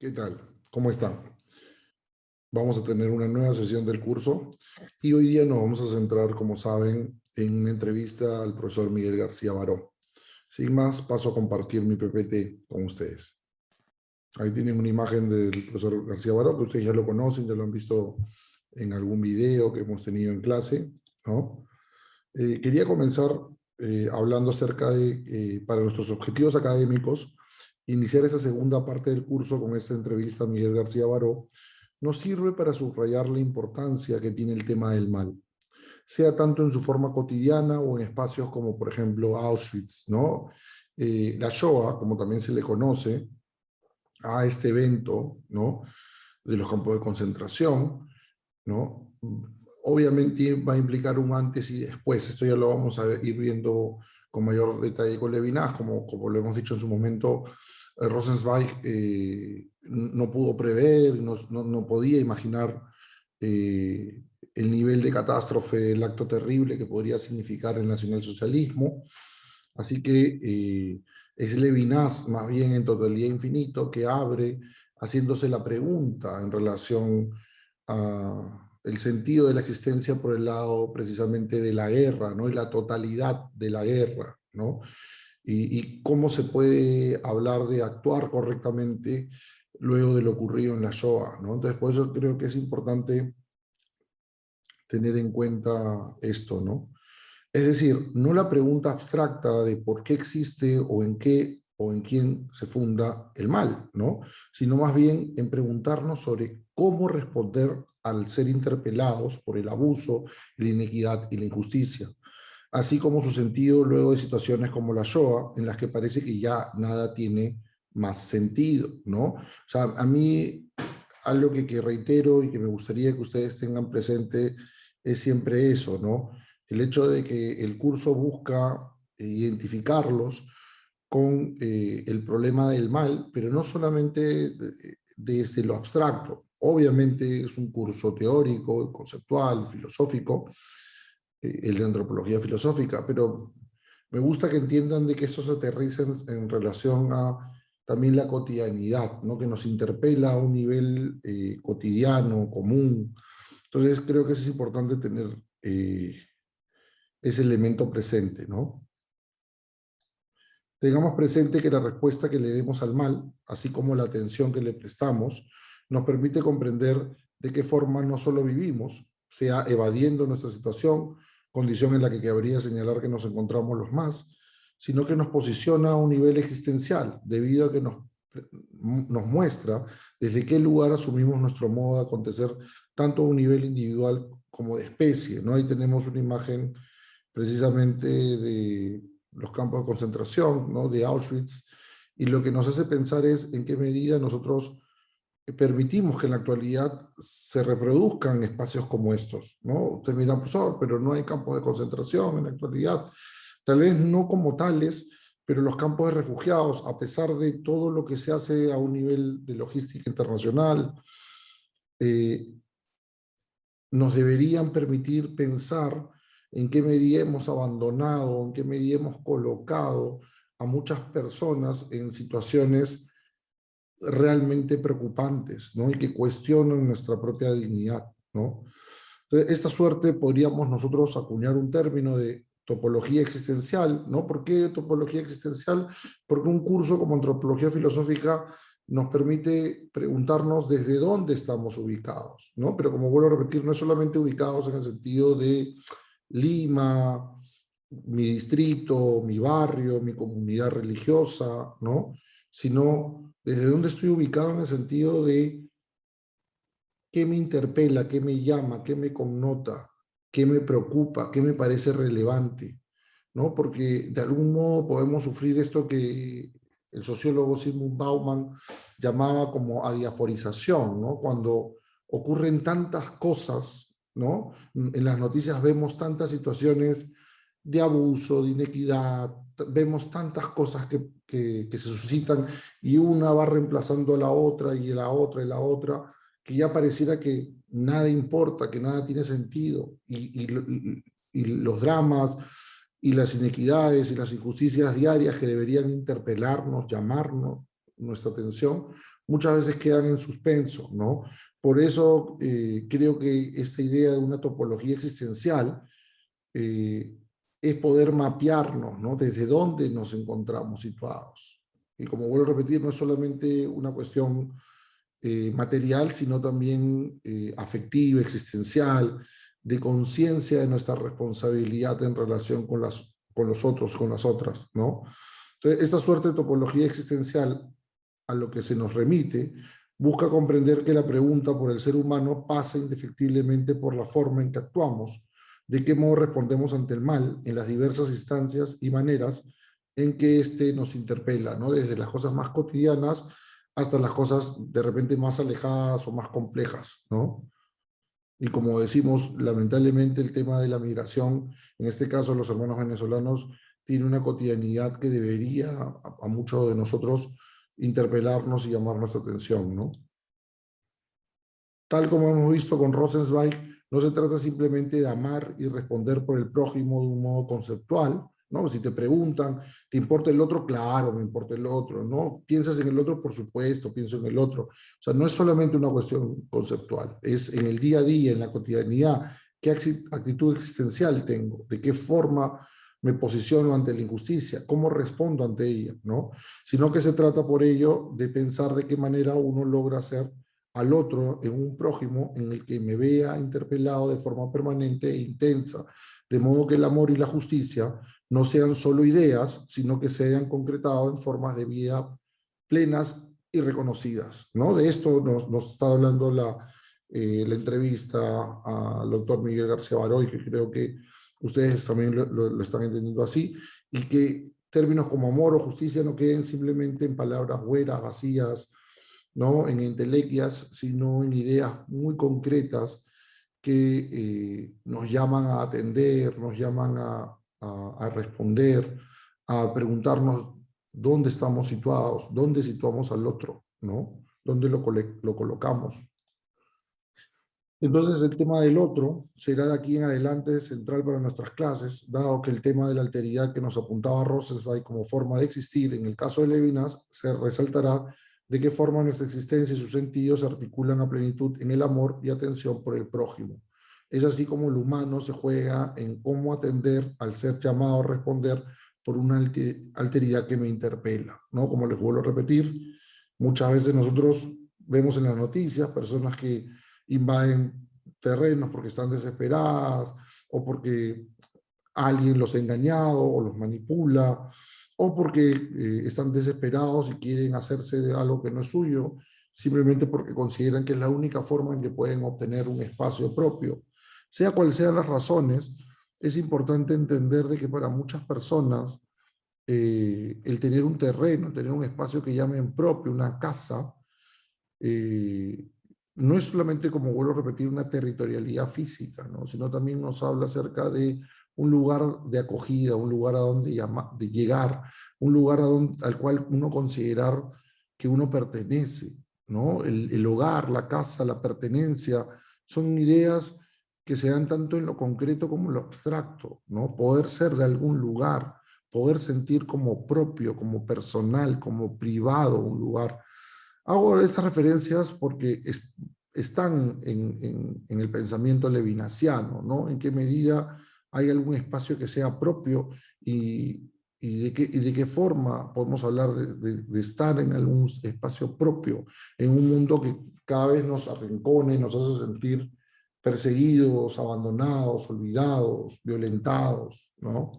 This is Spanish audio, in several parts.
¿Qué tal? ¿Cómo están? Vamos a tener una nueva sesión del curso y hoy día nos vamos a centrar, como saben, en una entrevista al profesor Miguel García Baró. Sin más, paso a compartir mi PPT con ustedes. Ahí tienen una imagen del profesor García Baró, que ustedes ya lo conocen, ya lo han visto en algún video que hemos tenido en clase, ¿no? Quería comenzar hablando acerca de, para nuestros objetivos académicos, iniciar esa segunda parte del curso con esta entrevista a Miguel García Baró nos sirve para subrayar la importancia que tiene el tema del mal, sea tanto en su forma cotidiana o en espacios como, por ejemplo, Auschwitz, ¿no? La Shoah, como también se le conoce a este evento, ¿no? De los campos de concentración, ¿no? Obviamente va a implicar un antes y después. Esto ya lo vamos a ir viendo con mayor detalle con Levinas, como lo hemos dicho en su momento. Rosenzweig no pudo prever, no podía imaginar el nivel de catástrofe, el acto terrible que podría significar el nacionalsocialismo. Así que es Levinas, más bien en Totalidad Infinito, que abre haciéndose la pregunta en relación a el sentido de la existencia por el lado precisamente de la guerra, ¿no? Y la totalidad de la guerra, ¿no? Y cómo se puede hablar de actuar correctamente luego de lo ocurrido en la Shoah, ¿no? Entonces, por eso creo que es importante tener en cuenta esto, ¿no? Es decir, no la pregunta abstracta de por qué existe o en qué o en quién se funda el mal, ¿no? Sino más bien en preguntarnos sobre cómo responder al ser interpelados por el abuso, la inequidad y la injusticia, así como su sentido luego de situaciones como la Shoah, en las que parece que ya nada tiene más sentido, ¿no? O sea, a mí algo que reitero y que me gustaría que ustedes tengan presente es siempre eso, ¿no? El hecho de que el curso busca identificarlos con el problema del mal, pero no solamente desde lo abstracto. Obviamente es un curso teórico, conceptual, filosófico, el de antropología filosófica, pero me gusta que entiendan de que esto se aterriza en relación a también la cotidianidad, ¿no? Que nos interpela a un nivel cotidiano, común. Entonces creo que es importante tener ese elemento presente, ¿no? Tengamos presente que la respuesta que le demos al mal, así como la atención que le prestamos, nos permite comprender de qué forma no solo vivimos, sea evadiendo nuestra situación, condición en la que cabría señalar que nos encontramos los más, sino que nos posiciona a un nivel existencial, debido a que nos muestra desde qué lugar asumimos nuestro modo de acontecer, tanto a un nivel individual como de especie, ¿no? Ahí tenemos una imagen precisamente de los campos de concentración, ¿no? De Auschwitz, y lo que nos hace pensar es en qué medida nosotros permitimos que en la actualidad se reproduzcan espacios como estos, ¿no? Usted mira, profesor, pero no hay campos de concentración en la actualidad. Tal vez no como tales, pero los campos de refugiados, a pesar de todo lo que se hace a un nivel de logística internacional, eh, nos deberían permitir pensar en qué medida hemos abandonado, en qué medida hemos colocado a muchas personas en situaciones realmente preocupantes, ¿no? Y que cuestionan nuestra propia dignidad, ¿no? Entonces, esta suerte podríamos nosotros acuñar un término de topología existencial, ¿no? ¿Por qué topología existencial? Porque un curso como antropología filosófica nos permite preguntarnos desde dónde estamos ubicados, ¿no? Pero como vuelvo a repetir, no es solamente ubicados en el sentido de Lima, mi distrito, mi barrio, mi comunidad religiosa, ¿no? Sino desde dónde estoy ubicado en el sentido de qué me interpela, qué me llama, qué me connota, qué me preocupa, qué me parece relevante, ¿no? Porque de algún modo podemos sufrir esto que el sociólogo Sigmund Bauman llamaba como adiaforización, ¿no? Cuando ocurren tantas cosas, ¿no? En las noticias vemos tantas situaciones de abuso, de inequidad, vemos tantas cosas que se suscitan y una va reemplazando a la otra y a la otra y a la otra, que ya pareciera que nada importa, que nada tiene sentido, y los dramas y las inequidades y las injusticias diarias que deberían interpelarnos, llamarnos, nuestra atención, muchas veces quedan en suspenso, ¿no? Por eso creo que esta idea de una topología existencial es poder mapearnos, ¿no? Desde dónde nos encontramos situados. Y como vuelvo a repetir, no es solamente una cuestión material, sino también afectiva, existencial, de conciencia de nuestra responsabilidad en relación con los otros, con las otras, ¿no? Entonces, esta suerte de topología existencial a lo que se nos remite busca comprender que la pregunta por el ser humano pasa indefectiblemente por la forma en que actuamos, de qué modo respondemos ante el mal en las diversas instancias y maneras en que éste nos interpela, ¿no? Desde las cosas más cotidianas hasta las cosas de repente más alejadas o más complejas, ¿no? Y como decimos, lamentablemente el tema de la migración, en este caso los hermanos venezolanos, tiene una cotidianidad que debería a muchos de nosotros interpelarnos y llamar nuestra atención, ¿no? Tal como hemos visto con Rosenzweig, no se trata simplemente de amar y responder por el prójimo de un modo conceptual, ¿no? Si te preguntan, ¿te importa el otro? Claro, me importa el otro, ¿no? ¿Piensas en el otro? Por supuesto, pienso en el otro. O sea, no es solamente una cuestión conceptual, es en el día a día, en la cotidianidad, qué actitud existencial tengo, de qué forma me posiciono ante la injusticia, cómo respondo ante ella, ¿no? Sino que se trata por ello de pensar de qué manera uno logra ser al otro en un prójimo en el que me vea interpelado de forma permanente e intensa, de modo que el amor y la justicia no sean solo ideas, sino que se hayan concretado en formas de vida plenas y reconocidas, ¿no? De esto nos está hablando la entrevista al doctor Miguel García Baró, y que creo que ustedes también lo están entendiendo así, y que términos como amor o justicia no queden simplemente en palabras hueras, vacías, no en entelequias, sino en ideas muy concretas que nos llaman a atender, nos llaman a responder, a preguntarnos dónde estamos situados, dónde situamos al otro, ¿no? ¿Dónde lo colocamos? Entonces el tema del otro será de aquí en adelante central para nuestras clases, dado que el tema de la alteridad que nos apuntaba Rosenzweig como forma de existir, en el caso de Levinas, se resaltará de qué forma nuestra existencia y sus sentidos se articulan a plenitud en el amor y atención por el prójimo. Es así como el humano se juega en cómo atender al ser llamado a responder por una alteridad que me interpela, ¿no? Como les vuelvo a repetir, muchas veces nosotros vemos en las noticias personas que invaden terrenos porque están desesperadas o porque alguien los ha engañado o los manipula o porque están desesperados y quieren hacerse de algo que no es suyo, simplemente porque consideran que es la única forma en que pueden obtener un espacio propio. Sea cual sean las razones, es importante entender de que para muchas personas el tener un terreno, tener un espacio que llamen propio, una casa, no es solamente, como vuelvo a repetir, una territorialidad física, ¿no? Sino también nos habla acerca de un lugar de acogida, un lugar a donde de llegar, un lugar al cual uno considerar que uno pertenece, ¿no? El hogar, la casa, la pertenencia, son ideas que se dan tanto en lo concreto como en lo abstracto, ¿no? Poder ser de algún lugar, poder sentir como propio, como personal, como privado un lugar. Hago estas referencias porque están en el pensamiento levinasiano, ¿no? En qué medida hay algún espacio que sea propio y de qué forma podemos hablar de estar en algún espacio propio, en un mundo que cada vez nos arrincona y nos hace sentir perseguidos, abandonados, olvidados, violentados, ¿no?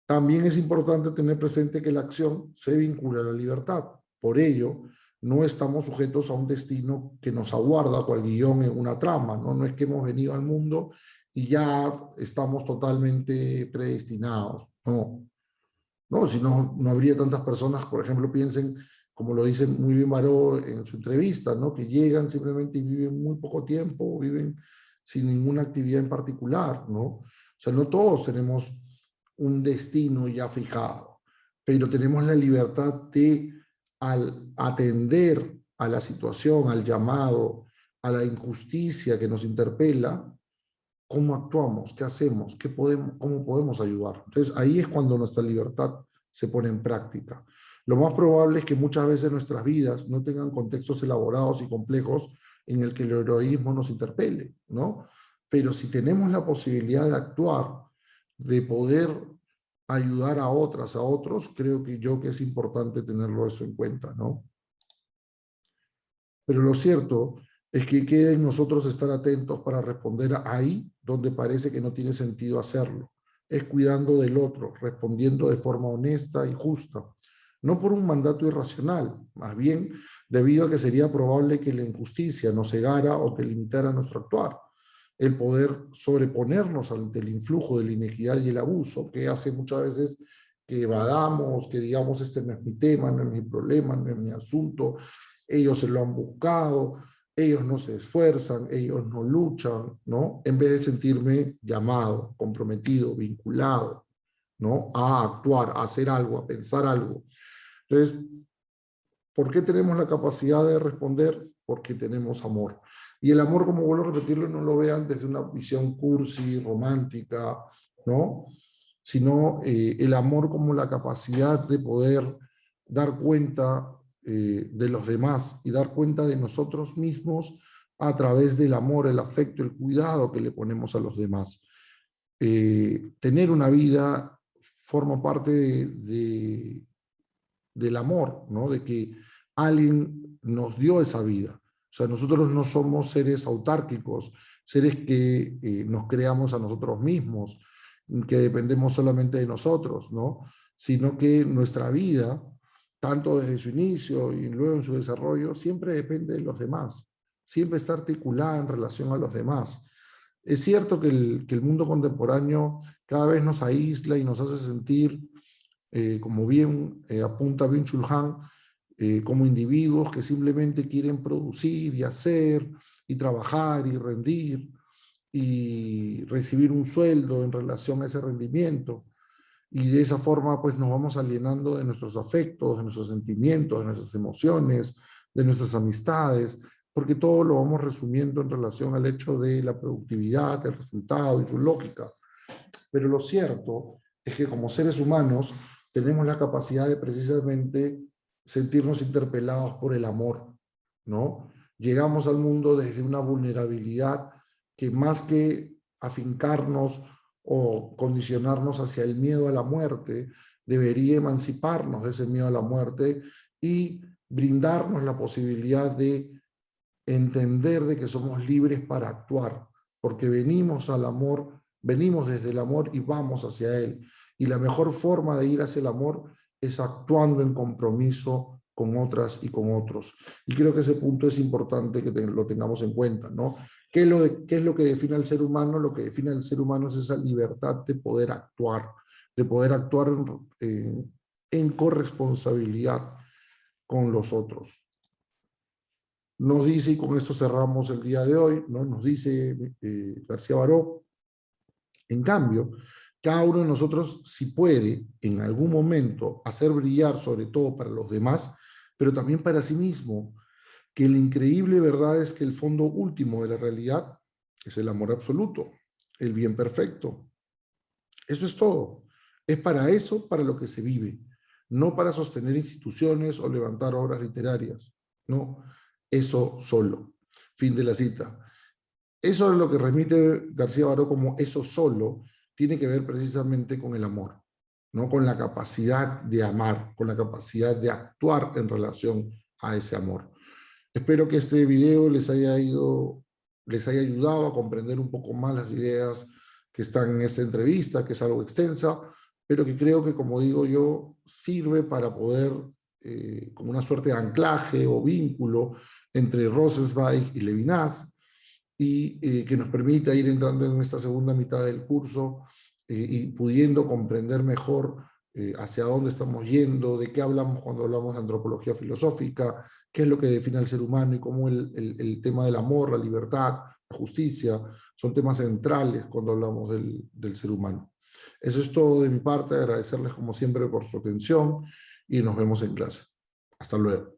También es importante tener presente que la acción se vincula a la libertad. Por ello, no estamos sujetos a un destino que nos aguarda cual guión en una trama, ¿no? No es que hemos venido al mundo y ya estamos totalmente predestinados, no. No, si no, no habría tantas personas, por ejemplo, piensen, como lo dice muy bien Baró en su entrevista, ¿no? Que llegan simplemente y viven muy poco tiempo, viven sin ninguna actividad en particular, ¿no? O sea, no todos tenemos un destino ya fijado, pero tenemos la libertad de, al atender a la situación, al llamado, a la injusticia que nos interpela, cómo actuamos, qué hacemos, cómo podemos ayudar. Entonces ahí es cuando nuestra libertad se pone en práctica. Lo más probable es que muchas veces nuestras vidas no tengan contextos elaborados y complejos en el que el heroísmo nos interpele, ¿no? Pero si tenemos la posibilidad de actuar, de poder ayudar a otras, a otros, creo que es importante tenerlo eso en cuenta, ¿no? Pero lo cierto es que queda en nosotros estar atentos para responder ahí donde parece que no tiene sentido hacerlo. Es cuidando del otro, respondiendo de forma honesta y justa, no por un mandato irracional, más bien debido a que sería probable que la injusticia nos cegara o que limitara nuestro actuar. El poder sobreponernos ante el influjo de la inequidad y el abuso, que hace muchas veces que evadamos, que digamos, este no es mi tema, no es mi problema, no es mi asunto, ellos se lo han buscado, ellos no se esfuerzan, ellos no luchan, ¿no? En vez de sentirme llamado, comprometido, vinculado, ¿no? A actuar, a hacer algo, a pensar algo. Entonces, ¿por qué tenemos la capacidad de responder? Porque tenemos amor. Y el amor, como vuelvo a repetirlo, no lo vean desde una visión cursi, romántica, ¿no? Sino el amor como la capacidad de poder dar cuenta de los demás y dar cuenta de nosotros mismos a través del amor, el afecto, el cuidado que le ponemos a los demás. Tener una vida forma parte del amor, ¿no? De que alguien nos dio esa vida. O sea, nosotros no somos seres autárquicos, seres que nos creamos a nosotros mismos, que dependemos solamente de nosotros, ¿no? Sino que nuestra vida, tanto desde su inicio y luego en su desarrollo, siempre depende de los demás, siempre está articulada en relación a los demás. Es cierto que el mundo contemporáneo cada vez nos aísla y nos hace sentir, como bien apunta Byung-Chul Han, como individuos que simplemente quieren producir y hacer y trabajar y rendir y recibir un sueldo en relación a ese rendimiento. Y de esa forma pues nos vamos alienando de nuestros afectos, de nuestros sentimientos, de nuestras emociones, de nuestras amistades, porque todo lo vamos resumiendo en relación al hecho de la productividad, el resultado y su lógica. Pero lo cierto es que como seres humanos tenemos la capacidad de precisamente sentirnos interpelados por el amor, ¿no? Llegamos al mundo desde una vulnerabilidad que más que afincarnos o condicionarnos hacia el miedo a la muerte, debería emanciparnos de ese miedo a la muerte y brindarnos la posibilidad de entender de que somos libres para actuar, porque venimos al amor, venimos desde el amor y vamos hacia él. Y la mejor forma de ir hacia el amor es actuando en compromiso con otras y con otros. Y creo que ese punto es importante que lo tengamos en cuenta, ¿no? ¿Qué es lo que define al ser humano? Lo que define al ser humano es esa libertad de poder actuar en corresponsabilidad con los otros. Nos dice, y con esto cerramos el día de hoy, ¿no? Nos dice García Baró, en cambio, cada uno de nosotros si puede en algún momento hacer brillar, sobre todo para los demás, pero también para sí mismo, que la increíble verdad es que el fondo último de la realidad es el amor absoluto, el bien perfecto. Eso es todo. Es para eso para lo que se vive, no para sostener instituciones o levantar obras literarias, no. Eso solo. Fin de la cita. Eso es lo que remite García Baró como eso solo, tiene que ver precisamente con el amor, ¿no? Con la capacidad de amar, con la capacidad de actuar en relación a ese amor. Espero que este video les haya ayudado a comprender un poco más las ideas que están en esta entrevista, que es algo extensa, pero que creo que, como digo yo, sirve para poder, como una suerte de anclaje o vínculo entre Rosenzweig y Levinas, y que nos permita ir entrando en esta segunda mitad del curso y pudiendo comprender mejor hacia dónde estamos yendo, de qué hablamos cuando hablamos de antropología filosófica, qué es lo que define al ser humano y cómo el tema del amor, la libertad, la justicia, son temas centrales cuando hablamos del ser humano. Eso es todo de mi parte, agradecerles como siempre por su atención y nos vemos en clase. Hasta luego.